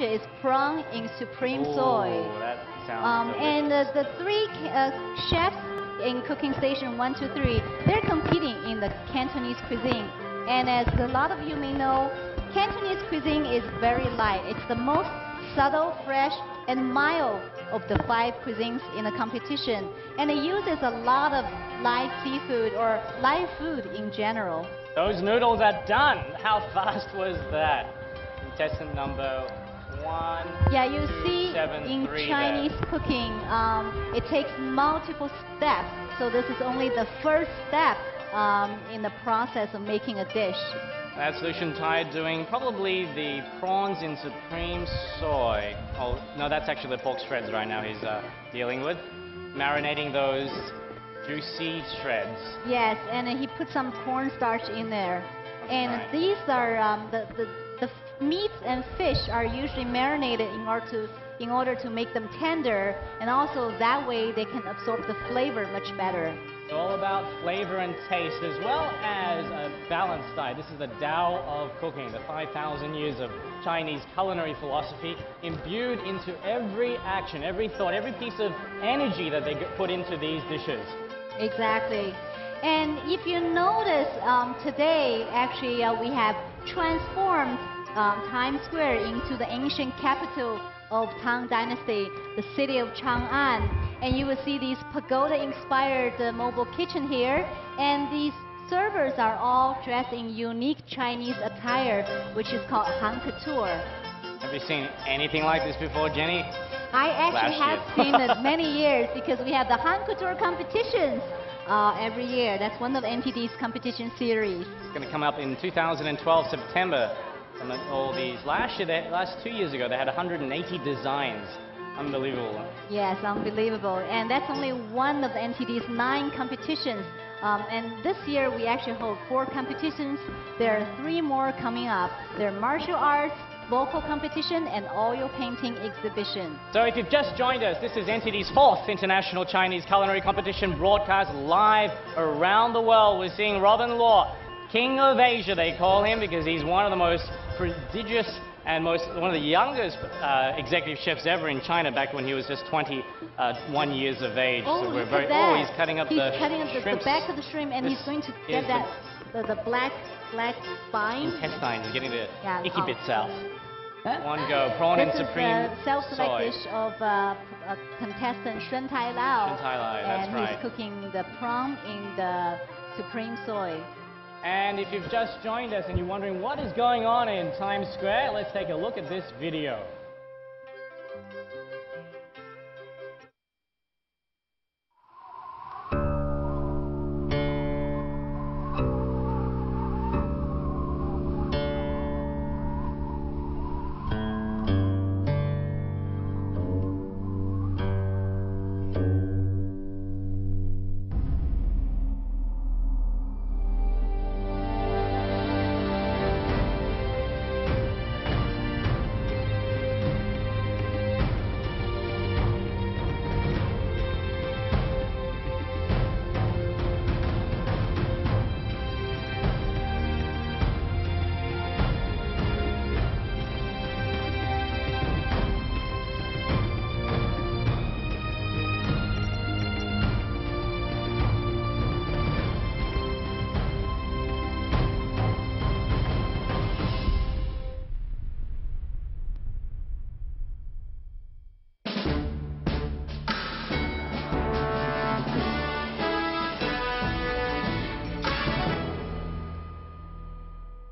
is prawn in supreme soy. That sounds and the three chefs in cooking station 1, 2, 3, they're competing in the Cantonese cuisine. And as a lot of you may know, Cantonese cuisine is very light. It's the most subtle, fresh, and mild of the 5 cuisines in the competition. And it uses a lot of live seafood or live food in general. Those noodles are done. How fast was that? Contestant number 1. Yeah, you 2, see 7, in 3 Chinese cooking, it takes multiple steps. So this is only the first step in the process of making a dish. That's Lu Shuntai doing probably the prawns in supreme soy. Oh, no, that's actually the pork shreds right now he's dealing with. Marinating those juicy shreds. Yes, and he put some cornstarch in there. And right. These are, the meats and fish are usually marinated in order to make them tender, and also that way they can absorb the flavor much better. It's all about flavor and taste, as well as a balanced diet. This is the Tao of cooking, the 5,000 years of Chinese culinary philosophy imbued into every action, every thought, every piece of energy that they put into these dishes. Exactly. And if you notice, today actually we have transformed Times Square into the ancient capital of Tang Dynasty, the city of Chang'an. And you will see these pagoda-inspired mobile kitchen here. And these servers are all dressed in unique Chinese attire, which is called Han Couture. Have you seen anything like this before, Jenny? I actually have seen it many years because we have the Han Couture competitions every year. That's one of NTD's competition series. It's going to come up in 2012, September. And all these last 2 years ago, they had 180 designs. Unbelievable. Yes, unbelievable. And that's only one of NTD's 9 competitions. And this year we actually hold 4 competitions. There are 3 more coming up. There are martial arts, vocal competition, and oil painting exhibition. So if you've just joined us, this is NTD's 4th International Chinese Culinary Competition broadcast live around the world. We're seeing Robin Law, King of Asia they call him, because he's one of the most prodigious and one of the youngest executive chefs ever in China, back when he was just 21 years of age. Oh, so we're look at that. he's cutting up he's the cutting up the back of the shrimp, and This he's going to get that the black spine. intestine. He's getting the icky oh. bits out. One go, prawn in supreme This is a self-select soy. dish of a contestant Shen Tai Lao. Shen Tai Lao, that's and right. he's cooking the prawn in the supreme soy. And if you've just joined us and you're wondering what is going on in Times Square, let's take a look at this video.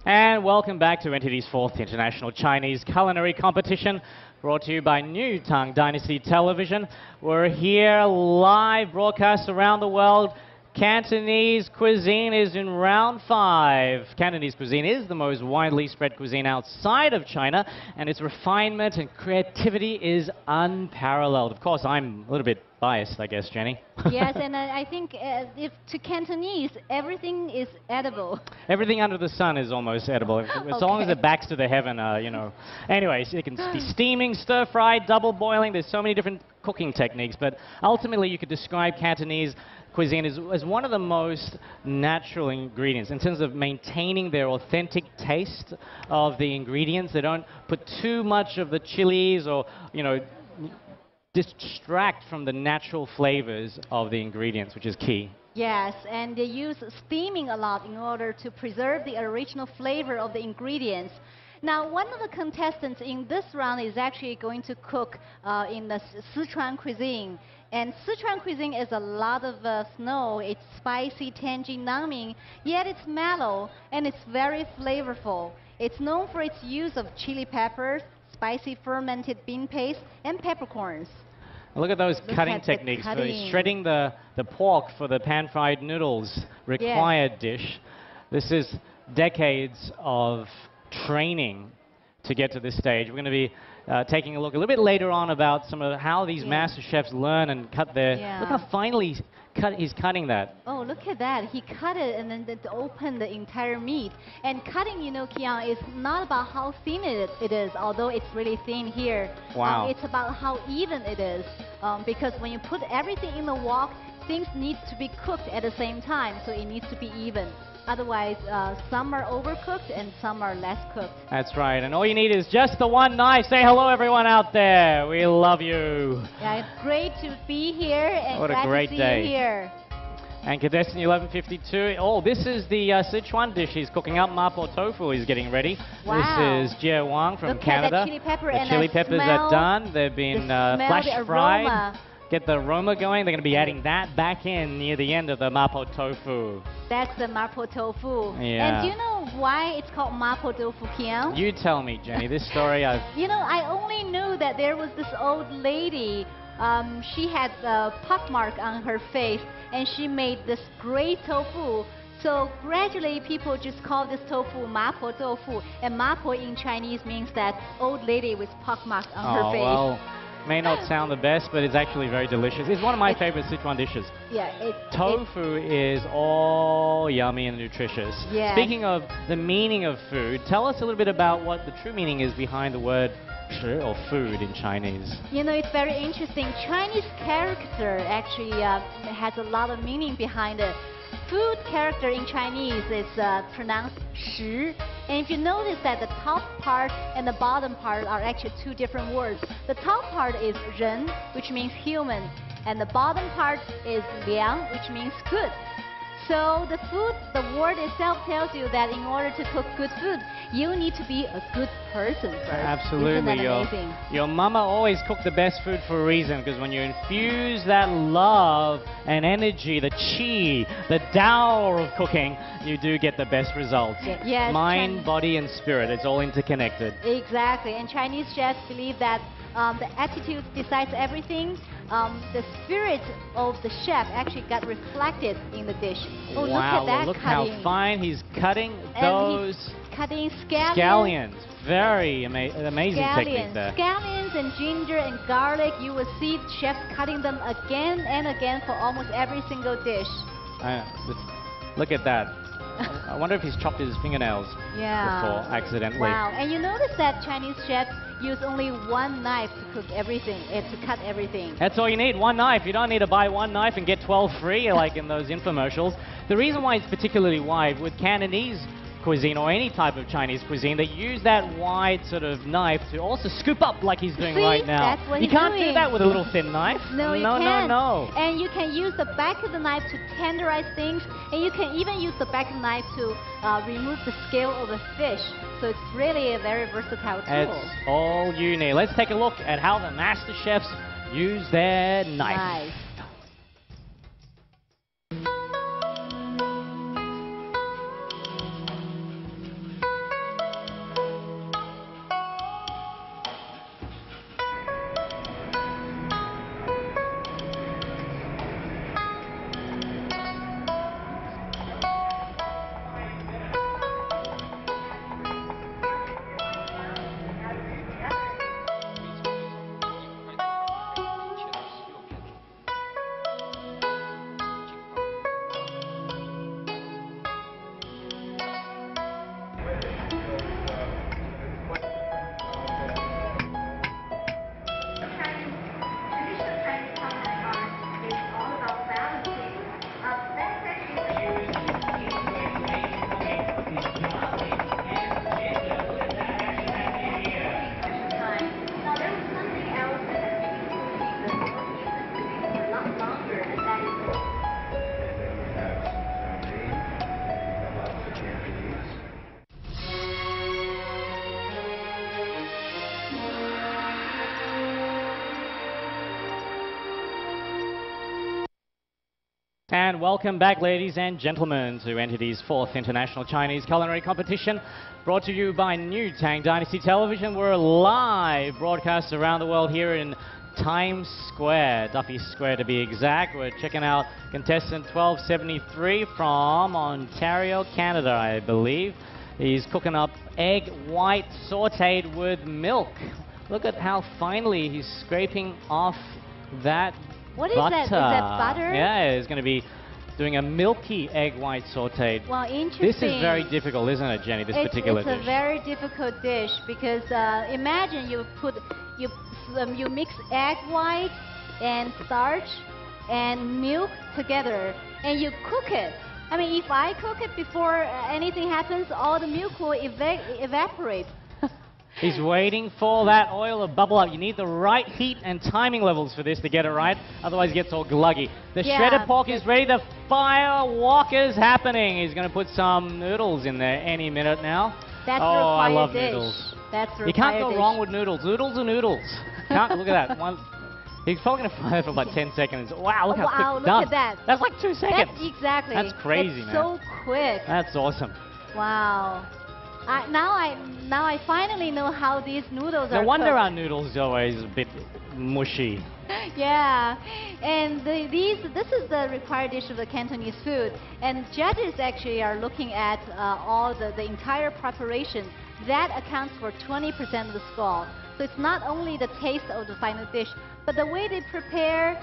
And welcome back to NTD's 4th International Chinese Culinary Competition, brought to you by New Tang Dynasty Television. We're here live, broadcast around the world. Cantonese cuisine is in round 5. Cantonese cuisine is the most widely spread cuisine outside of China, and its refinement and creativity is unparalleled. Of course, I'm a little bit biased, I guess, Jenny. Yes, and I think if to Cantonese, everything is edible. Everything under the sun is almost edible, as long as it backs to the heaven, you know. Anyways, it can be steaming, stir-fried, double boiling. There's so many different cooking techniques, but ultimately you could describe Cantonese cuisine as one of the most natural ingredients in terms of maintaining their authentic taste of the ingredients. They don't put too much of the chilies or, you know, distract from the natural flavors of the ingredients, which is key. Yes, and they use steaming a lot in order to preserve the original flavor of the ingredients. Now, one of the contestants in this round is actually going to cook in the Sichuan cuisine. And Sichuan cuisine is a lot of snow. It's spicy, tangy, numbing, yet it's mellow and it's very flavorful. It's known for its use of chili peppers, spicy fermented bean paste, and peppercorns. Look at those cutting techniques. For shredding the pork for the pan-fried noodles required dish. This is decades of training to get to this stage. We're going to be taking a look a little bit later on about some of how these master chefs learn and cut their... Look how finely he's cutting that. Oh, look at that. He cut it and then opened the entire meat. And cutting, you know, Kian, is not about how thin it is, although it's really thin here. Wow. It's about how even it is. Because when you put everything in the wok, things need to be cooked at the same time, so it needs to be even. Otherwise, some are overcooked and some are less cooked. That's right. And all you need is just the one knife. Say hello, everyone out there. We love you. Yeah, it's great to be here and what glad a great to see day. you here. And contestant 1152. Oh, this is the Sichuan dish he's cooking up. Mapo tofu he's getting ready. Wow. This is Jie Wang from Look Canada. At the chili pepper the and chili the peppers smell, are done. They've been flash fried. Aroma. Get the aroma going. They're going to be adding that back in near the end of the mapo tofu. That's the mapo tofu. Yeah. And do you know why it's called mapo tofu, Kian? You tell me, Jenny. This story I've... You know, I only knew that there was this old lady. She had a pockmark on her face, and she made this great tofu. So gradually, people just call this tofu mapo tofu. And mapo in Chinese means that old lady with pockmark on her face. Well, may not sound the best, but it's actually very delicious. It's one of my favorite Sichuan dishes. Yeah, tofu is all yummy and nutritious. Yeah. Speaking of the meaning of food, tell us a little bit about what the true meaning is behind the word 吃 or food in Chinese. You know, it's very interesting. Chinese character actually has a lot of meaning behind it. Food character in Chinese is pronounced 食. And if you notice that the top part and the bottom part are actually two different words. The top part is 人, which means human, and the bottom part is 良, which means good. So the food, the word itself tells you that in order to cook good food, you need to be a good person first. Absolutely. Isn't that amazing? Your mama always cooked the best food for a reason, because when you infuse that love and energy, the qi, the Tao of cooking, you do get the best results. Yes, mind, body, and spirit, it's all interconnected. Exactly. And Chinese chefs believe that the attitude decides everything. The spirit of the chef actually got reflected in the dish. Oh, wow, look at that look cutting. how fine he's cutting And those he's cutting scallions. scallions. Very amazing technique there. Scallions and ginger and garlic. You will see chefs cutting them again and again for almost every single dish. Look at that. I wonder if he's chopped his fingernails before accidentally. Wow, and you notice that Chinese chefs use only one knife to cook everything, to cut everything. That's all you need, one knife. You don't need to buy one knife and get 12 free like in those infomercials. The reason why it's particularly wide with Cantonese cuisine or any type of Chinese cuisine, they use that wide sort of knife to also scoop up like he's doing right now. That's what you can't do that with a little thin knife. No, you can't. No. And you can use the back of the knife to tenderize things, and you can even use the back of the knife to remove the scale of a fish. So it's really a very versatile tool. It's all you need. Let's take a look at how the master chefs use their knife. And welcome back, ladies and gentlemen, to NTD's 4th International Chinese Culinary Competition, brought to you by New Tang Dynasty Television. We're live broadcast around the world here in Times Square, Duffy Square to be exact. We're checking out contestant 1273 from Ontario, Canada, I believe. He's cooking up egg white sauteed with milk. Look at how finely he's scraping off that What is butter. that? Is that butter? Yeah, he's going to be doing a milky egg white sauteed. Well, interesting. This is very difficult, isn't it, Jenny, this particular dish? It's a very difficult dish because imagine you mix egg white and starch and milk together and you cook it. I mean, if I cook it before anything happens, all the milk will evaporate. He's waiting for that oil to bubble up. You need the right heat and timing levels for this to get it right, otherwise it gets all gluggy. The shredded pork is ready. The firewalker's happening. He's going to put some noodles in there any minute now. That's oh, the required I love dish. noodles. That's the You can't required go dish. wrong with noodles. Noodles are noodles. Can't look at that. He's probably going to fry it for about 10 seconds. Wow, look how quick it's done. Look at that. That's like 2 seconds. That's exactly. That's crazy, It's man. so quick. That's awesome. Wow. Now I finally know how these noodles are No wonder cooked. our noodles are always a bit mushy. Yeah, and this is the required dish of the Cantonese food, and judges actually are looking at all the entire preparation. That accounts for 20% of the score. So it's not only the taste of the final dish, but the way they prepare,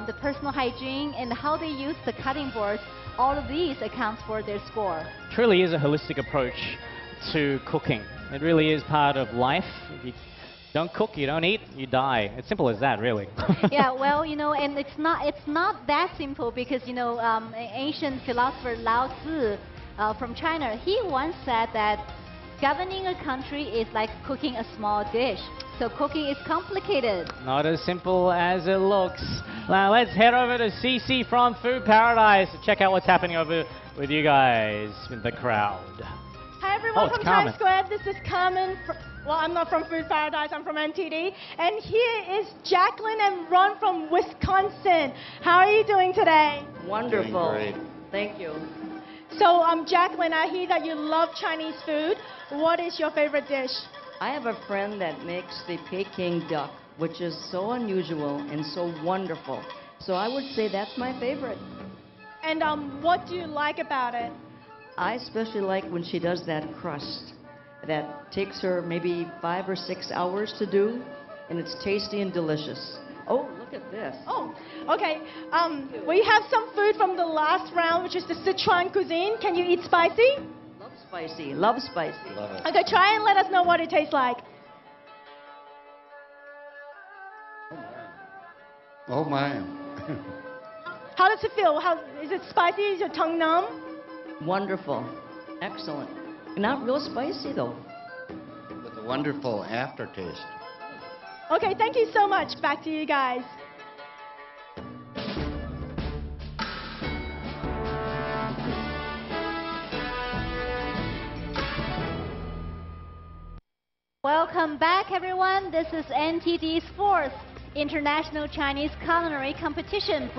the personal hygiene, and how they use the cutting boards. All of these accounts for their score. Truly is a holistic approach to cooking. It really is part of life. If you don't cook, you don't eat, you die. It's simple as that, really. Yeah, well, you know, and it's not that simple because, you know, ancient philosopher Lao Tzu from China, he once said that governing a country is like cooking a small dish. So cooking is complicated. Not as simple as it looks. Now let's head over to CC from Food Paradise to check out what's happening over with you guys in the crowd. Hi everyone it's from Carmen. Times Square. This is Carmen. Well, I'm not from Food Paradise. I'm from NTD. And here is Jacqueline and Ron from Wisconsin. How are you doing today? Wonderful. Doing great. Thank you. So, Jacqueline, I hear that you love Chinese food. What is your favorite dish? I have a friend that makes the Peking duck, which is so unusual and so wonderful. So I would say that's my favorite. And what do you like about it? I especially like when she does that crust. That takes her maybe 5 or 6 hours to do, and it's tasty and delicious. Oh, look at this. Oh, okay. We have some food from the last round, which is the Sichuan cuisine. Can you eat spicy? Love spicy. Love spicy. Love it. Okay, try and let us know what it tastes like. Oh my. How does it feel? Is it spicy? Is your tongue numb? Wonderful. Excellent. Not real spicy, though. With a wonderful aftertaste. Okay, thank you so much. Back to you guys. Welcome back, everyone. This is NTD's 4th International Chinese Culinary Competition.